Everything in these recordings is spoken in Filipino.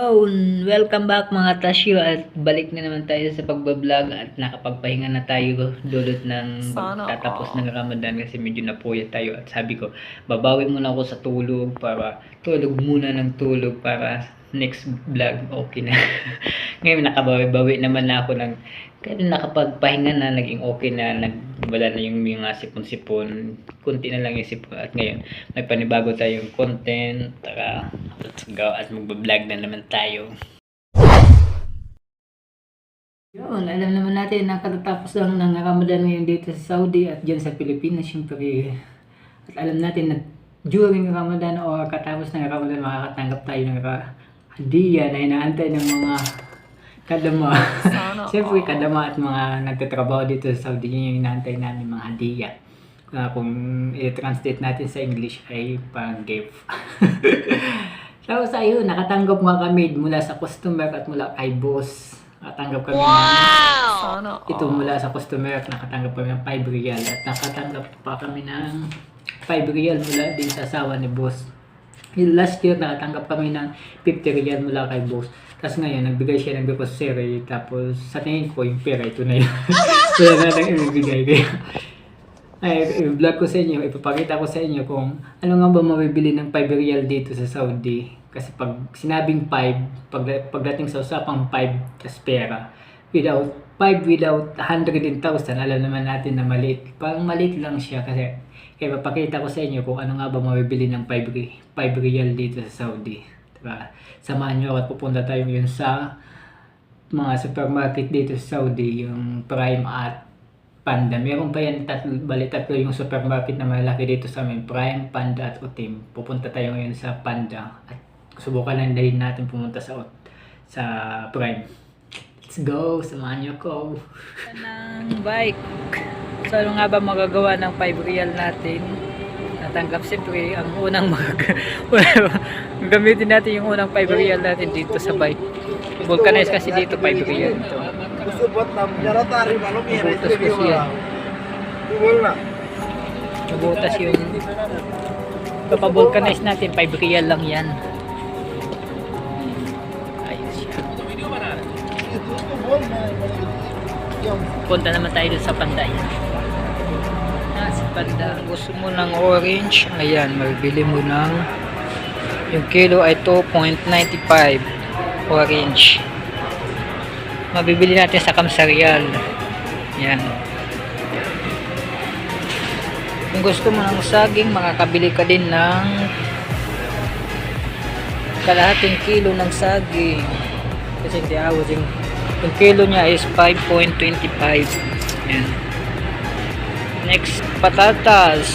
Oh, welcome back mga Tasyo at balik na naman tayo sa pagbablog at nakapagpahinga na tayo dulot ng pagtatapos ng Ramadan kasi medyo napuyat tayo at sabi ko babawi muna ako sa tulog para tulog muna ng tulog para next vlog okay na. Ngayon nakabawi-bawi naman na ako ng kaya nakapagpahinga na naging okay na wala na yung mga sipon-sipon kunti na lang yung sipon at ngayon may panibago tayong content tara let's go at magbablog na naman tayo. Yun, alam naman natin na katatapos lang ng Ramadan ngayon dito sa Saudi at dyan sa Pilipinas syempre at alam natin na during Ramadan o katapos ng Ramadan makakatanggap tayo ng hadiah na inaantay ng mga kadama. Siyempre kadama at mga nagtatrabaho dito sa Saudi yun yung inaantay namin mga hadiah. Kung i-translate natin sa English ay parang gift. So sa iyo, nakatanggap nga kami mula sa customer at mula kay boss. Nakatanggap kami ito mula sa customer at nakatanggap kami ng 5 riyal at nakatanggap pa kami ng 5 riyal mula din sa asawa ni boss. Last year nakatanggap kami ng 50 riyal mula kay boss. Tapos ngayon nagbigay siya ng grocery tapos sa tingin ko yung pera ito na yun. Wala na lang ibibigay ko. Ay, i-vlog ko sa inyo, ipapakita ko sa inyo kung ano nga ba mabibili ng 5 riyal dito sa Saudi. Kasi pag sinabing 5, pagdating sa usapang 5 tas pera, without 5 without 100,000, alam naman natin na maliit. Parang maliit lang siya kasi kaya papakita ko sa inyo kung ano nga ba mabibili ng 5 riyal dito sa Saudi. Diba? Samahan nyo at pupunta tayo yun sa mga supermarket dito sa Saudi, yung Prime at Panda. Meron pa yan, tatlo yung supermarket na malaki dito sa amin, Prime, Panda at Utim. Pupunta tayo ngayon sa Panda at subukan lang din natin pumunta sa Prime. Let's go, samahan nyo ko. Ng bike. So ano nga ba magagawa ng 5 riyal natin? Natanggap siyempre ang unang gamitin natin yung unang 5 riyal natin dito sa bike. Vulcanize kasi dito 5 riyal ito. Nabutas ko siya. Nabutas yung kapag-vulcanize natin 5 riyal lang yan. Ayos siya. Punta naman tayo dun sa Panda yan. Sa Panda, gusto mo ng orange, ayan, mabibili mo ng yung kilo ay 2.95 orange. Mabibili natin sa Kamsarial yan. Kung gusto mo ng saging, makakabili ka din ng kalahating kilo ng saging kasi hindi awos yung kilo nya is 5.25 yan. Next, patatas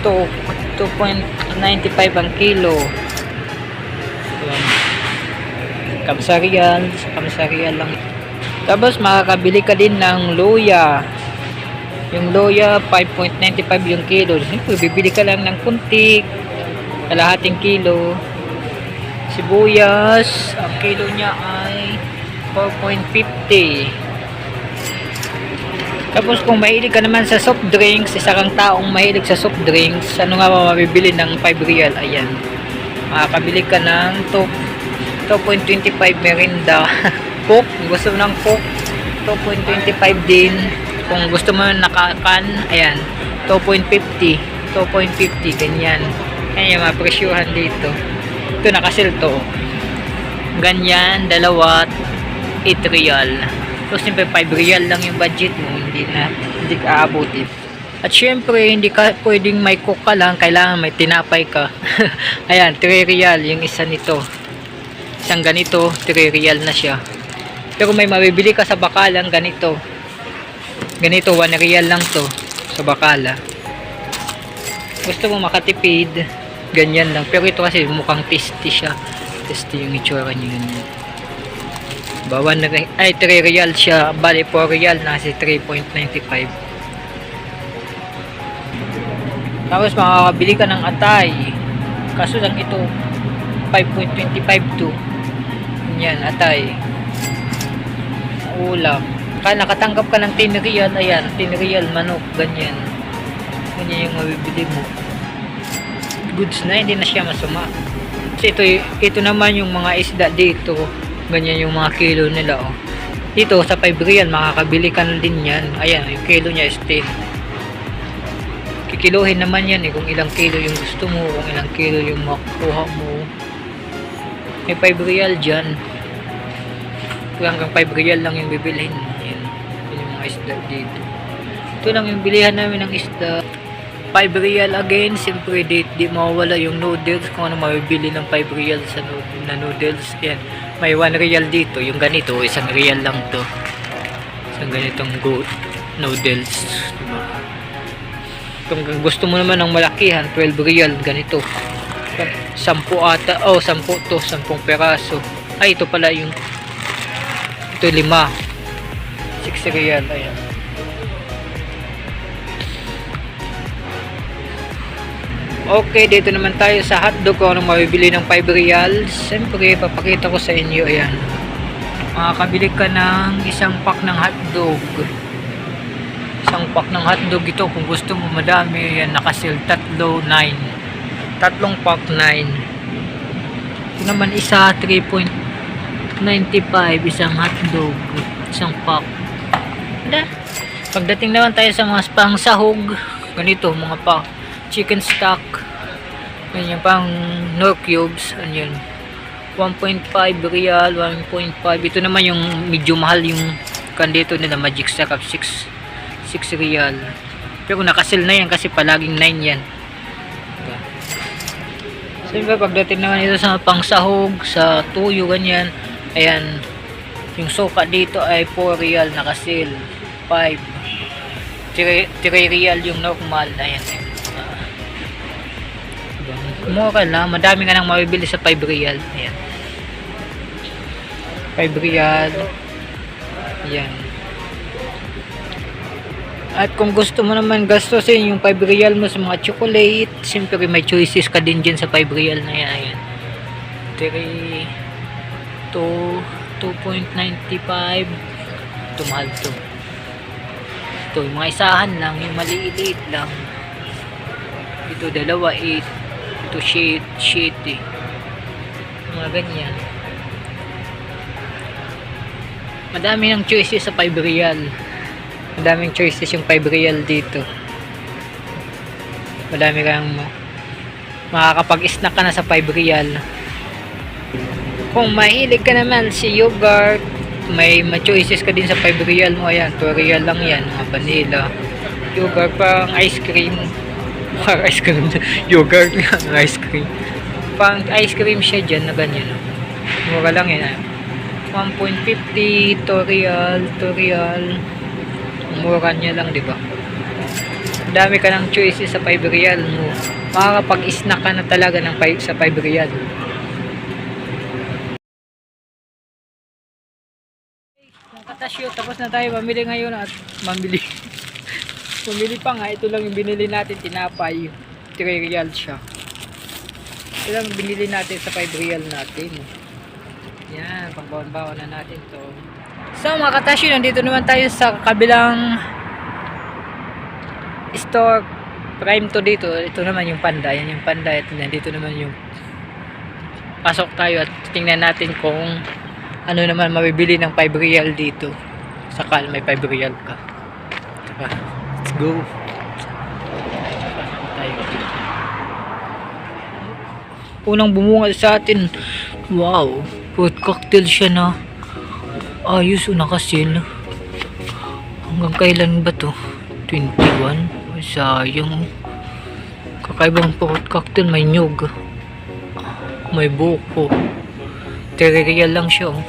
2.95 ang kilo. Kamsarial lang. Tapos makakabili ka din ng luya. Yung luya 5.95 yung kilo. Siyempre bibili ka lang ng kunti, kalahating kilo. Sibuyas, ang kilo nya ay 4.50. Tapos kung mahilig ka naman sa soft drinks, isa kang taong mahilig sa soft drinks, ano nga ba mabibili ng 5 riyal? Ayan. Makakabili ka ng 2.25 merinda. Coke, gusto mo ng Coke, 2.25 din. Kung gusto mo nakakan, ayan, 2.50, ganyan. Ayan yung mga presyuhan dito. Ito nakasil to. Ganyan, dalawa, 8 riyal. So, siyempre 5 riyal lang yung budget mo, hindi ka aabutin. At syempre, hindi ka pwedeng may cook ka lang, kailangan may tinapay ka. Ayan, 3 riyal yung isa nito. Isang ganito, 3 riyal na siya. Pero may mabibili ka sa bakalang ganito. Ganito, 1 riyal lang to sa bakala. Gusto mo makatipid, ganyan lang. Pero ito kasi mukhang tasty siya. Tasty yung itsura niya ganyan. Bawan na ay 3 riyal siya, bali 4 riyal na kasi 3.95. Tapos makakabili ka ng atay, kaso lang ito 5.25 to yan, atay ulam. Kaya nakatanggap ka ng 10 riyal, ayan 10 riyal manok, ganyan yung mabibili mo. Goods na, hindi na siya masama. Kasi ito naman yung mga isda dito. Ganyan yung mga kilo nila, oh. Dito sa 5 real makakabili ka na din yan. Ayan, yung kilo niya is 10. Kikiluhin naman yan kung ilang kilo yung gusto mo, kung ilang kilo yung makuha mo. May 5 real dyan. Hanggang 5 real lang yung bibilhin mo. Ayan, yun yung mga isda dito. Ito lang yung bilihan namin ng isda. 5 real again. Siyempre di mawawala yung noodles. Kung ano mabibili ng 5 real na noodles. Ayan, may 1 real dito. Yung ganito, 1 real lang to. Isang ganitong noodles, diba? Kung gusto mo naman ng malakihan, 12 real, ganito. 10 ata, 10 to, 10 peraso. Ay, ito pala yung, ito 5. 6 real, ayan. Okay, dito naman tayo sa hotdog. Kung anong mabibili ng 5 reals. Siyempre, papakita ko sa inyo. Ayan. Makakabili ka ng isang pack ng hotdog. Isang pack ng hotdog ito. Kung gusto mo madami, ayan, nakasil. 3, 9. 3 pack, 9. Ito naman isa, 3.95. Isang hotdog. Isang pack. Pagdating naman tayo sa mga pang sahog. Ganito, mga pack. Chicken stock, ganyan pang nor cubes, anyan 1.5 real, 1.5. Ito naman yung medyo mahal yung kandito nila, magic stock of 6 real, pero nakasil na yan kasi palaging 9 yan. So diba, pagdating naman ito sa pang sahog, sa tuyo, ganyan, ayan, yung soka dito ay 4 real, nakasil 5, 3 real yung normal, ayan. Mura lang, madami ka nang mabibili sa 5 real. Ayan, 5 real. Ayan. At kung gusto mo naman gastusin yung 5 real mo sa mga chocolate, siyempre may choices ka din dyan sa 5 real na yan. Ayan, 3 to 2.95. Ito mahal to. Ito yung mga isahan lang, yung maliit lang. Ito 2, 8. Ito sheet mga ganyan. Madami ng choices sa 5 real. Madaming choices yung 5 real dito. Madami kang makakapag-snack ka na sa 5 real. Kung mahilig ka naman si yogurt, may choices ka din sa 5 real mo. Ayan, 2 real lang yan, mga vanilla yogurt, pang ice cream. Ice cream, yogurt, ice cream. Pang ice cream siya dyan na ganyan. Mura lang yan. 1.50, 2 real. Mura niya lang, diba? Dami ka ng choices sa 5 real mo. Makakapag-snack ka na talaga ng sa 5 real. Katasyo, tapos na tayo mamili ngayon at mamili pa nga. Ito lang yung binili natin, tinapay. 3 real siya. Ito lang binili natin sa 5 real natin. Yan, pangbawan-bawan na natin to. So mga katasyo, nandito naman tayo sa kabilang store. Prime to dito. Ito naman yung panda. Yan yung panda. Ito, nandito naman yung pasok tayo at tingnan natin kung ano naman mabibili ng 5 real dito. Sakal may 5 real ka. Saka let's go. Unang bumunga sa atin. Wow, fruit cocktail siya na. Ayos, nakasil. Hanggang kailan ba to? 21. Sayang. Kakaibang fruit cocktail. May nyug, may buko. 3 real lang siya, oh.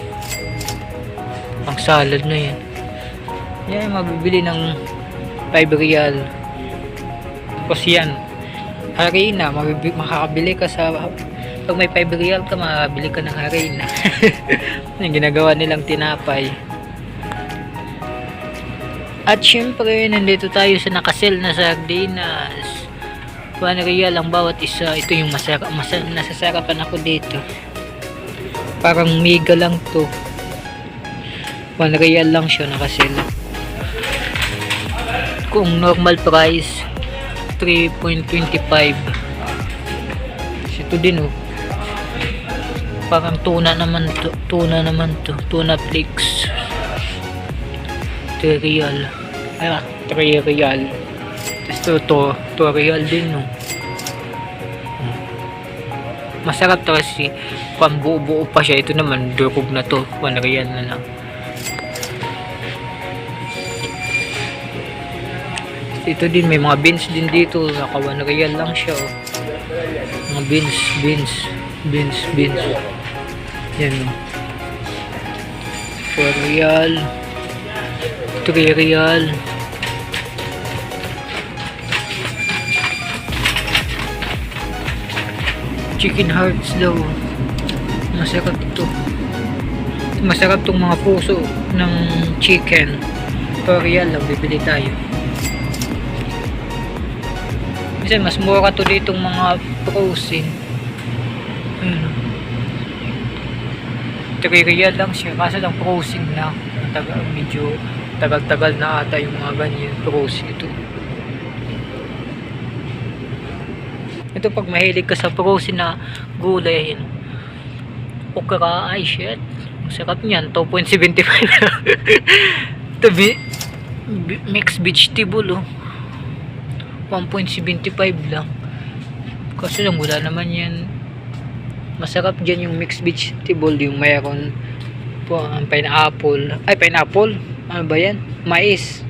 Ang salad na yan. Yan, mabibili ng 5 real. Tapos yan, harina, makakabili ka sa, pag may 5 real ka, makakabili ka ng harina. Yung ginagawa nilang tinapay. At syempre, nandito tayo sa nakasel na sardinas. 1 real ang bawat isa. Ito yung nasasarapan ako dito. Parang mega lang to. 1 real lang siya, nakasel. Kung normal price 3.25. Ito din, oh. Parang tuna naman to. Tuna flakes. 3 real. 3 real. Tapos 2 real din, no. Masarap to kasi buo-buo pa siya. Ito naman, durog na to. 1 real na lang. Ito din, may mga beans din dito. Naka 1 real lang siya, oh. Mga beans. Yan, oh. 4 real. 3 real. Chicken hearts daw. Masarap to. Masarap tong mga puso ng chicken. 4 real lang, bibili tayo. Kasi mas mura to ditong mga frozen. 3 real lang siya. Kaso lang frozen lang. Medyo tagal-tagal na ata yung mga ganyan frozen ito. Ito pag mahilig ka sa frozen na gulay, okra, ay shit. Masarap niyan. 2.75 ito mixed vegetable, oh. 1.75 lang. Kasi lang wala naman yan. Masarap dyan yung mixed vegetable. Yung mayroon po ang pineapple. Ay, pineapple? Ano ba yan? Mais.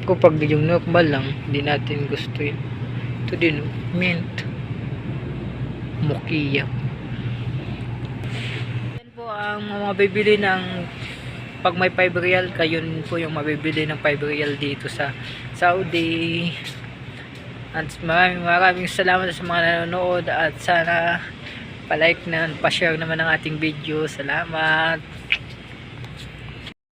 Kapag yung normal lang, hindi natin gusto yun. Ito din, mint. Mokiya. Yan po ang mabibili ng pag may 5 real, kayon po yung mabibili ng 5 real dito sa Saudi. At maraming salamat sa mga nanonood at sana pa-like na pa-share naman ang ating video. Salamat.